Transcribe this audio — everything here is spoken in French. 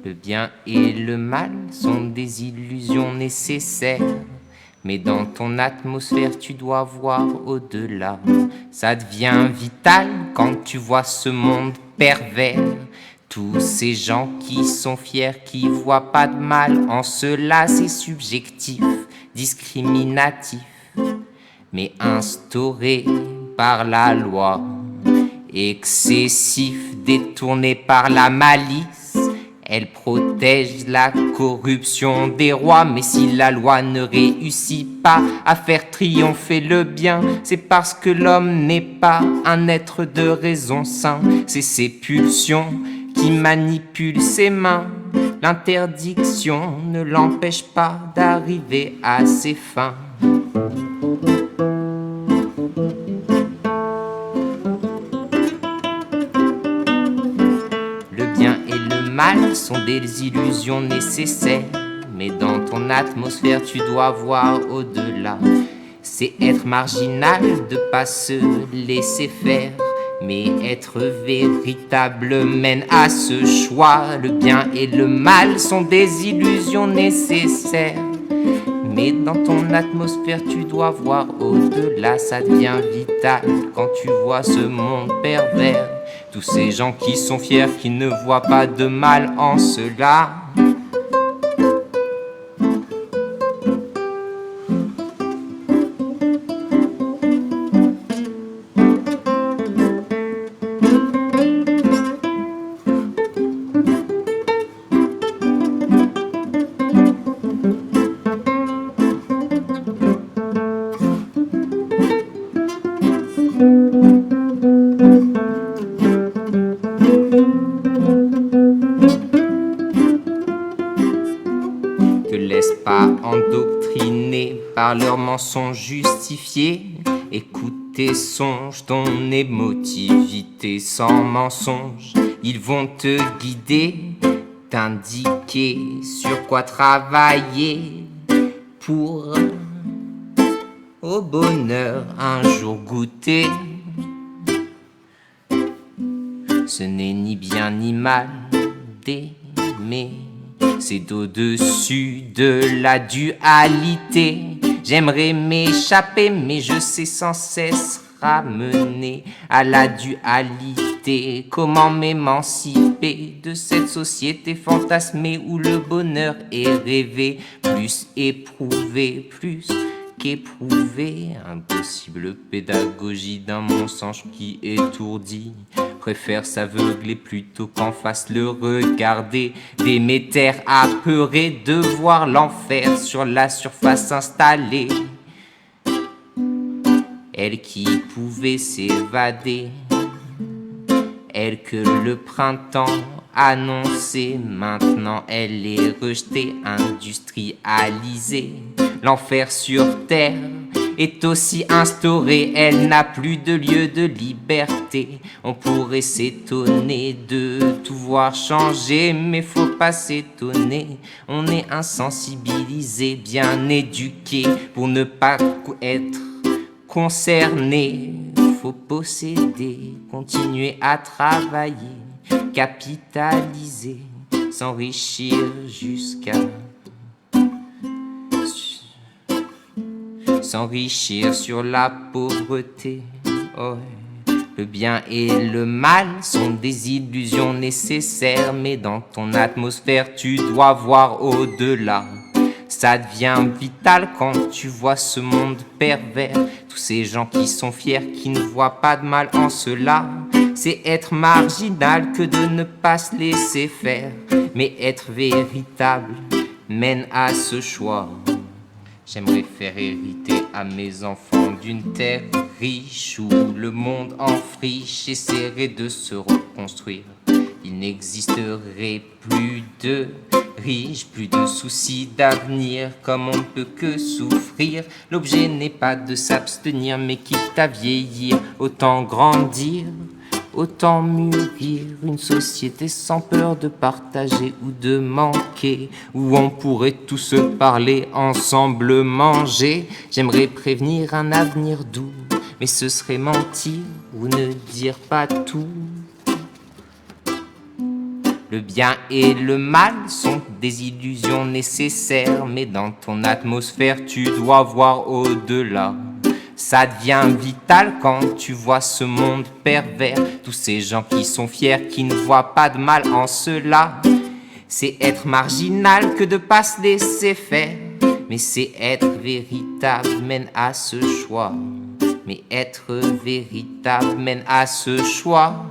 Le bien et le mal sont des illusions nécessaires, mais dans ton atmosphère tu dois voir au-delà. Ça devient vital quand tu vois ce monde pervers. Tous ces gens qui sont fiers, qui voient pas de mal en cela, c'est subjectif, discriminatif, mais instauré par la loi, excessif, détourné par la malice. Elle protège la corruption des rois, mais si la loi ne réussit pas à faire triompher le bien, c'est parce que l'homme n'est pas un être de raison sain. C'est ses pulsions qui manipulent ses mains. L'interdiction ne l'empêche pas d'arriver à ses fins. Le mal sont des illusions nécessaires, mais dans ton atmosphère tu dois voir au-delà. C'est être marginal de pas se laisser faire, mais être véritable mène à ce choix. Le bien et le mal sont des illusions nécessaires, mais dans ton atmosphère tu dois voir au-delà. Ça devient vital quand tu vois ce monde pervers. Tous ces gens qui sont fiers, qui ne voient pas de mal en cela. Endoctrinés par leurs mensonges justifiés, écoute tes songes, ton émotivité sans mensonge. Ils vont te guider, t'indiquer sur quoi travailler pour au bonheur un jour goûter. Ce n'est ni bien ni mal d'aimer, c'est au-dessus de la dualité. J'aimerais m'échapper, mais je sais sans cesse ramener à la dualité. Comment m'émanciper de cette société fantasmée où le bonheur est rêvé, plus éprouvé, plus qu'éprouvé. Impossible pédagogie d'un mensonge qui étourdit. Préfère s'aveugler plutôt qu'en face le regarder. Déméter apeuré de voir l'enfer sur la surface installée. Elle qui pouvait s'évader, elle que le printemps annonçait, maintenant elle est rejetée, industrialisée. L'enfer sur terre est aussi instauré, elle n'a plus de lieu de liberté. On pourrait s'étonner de tout voir changer, mais faut pas s'étonner. On est insensibilisé, bien éduqué pour ne pas être concerné. Faut posséder, continuer à travailler, capitaliser, s'enrichir jusqu'à s'enrichir sur la pauvreté. Oh. Le bien et le mal sont des illusions nécessaires, mais dans ton atmosphère tu dois voir au-delà. Ça devient vital quand tu vois ce monde pervers. Tous ces gens qui sont fiers, qui ne voient pas de mal en cela. C'est être marginal que de ne pas se laisser faire, mais être véritable mène à ce choix. J'aimerais faire hériter à mes enfants d'une terre riche où le monde en friche essaierait de se reconstruire. Il n'existerait plus de riches, plus de soucis d'avenir, comme on ne peut que souffrir. L'objet n'est pas de s'abstenir, mais quitte à vieillir, autant grandir, autant mûrir. Une société sans peur de partager ou de manquer, où on pourrait tous se parler, ensemble manger. J'aimerais prévenir un avenir doux, mais ce serait mentir ou ne dire pas tout. Le bien et le mal sont des illusions nécessaires, mais dans ton atmosphère tu dois voir au-delà. Ça devient vital quand tu vois ce monde pervers, tous ces gens qui sont fiers, qui ne voient pas de mal en cela. C'est être marginal que de pas se laisser faire, mais c'est être véritable mène à ce choix. Mais être véritable mène à ce choix.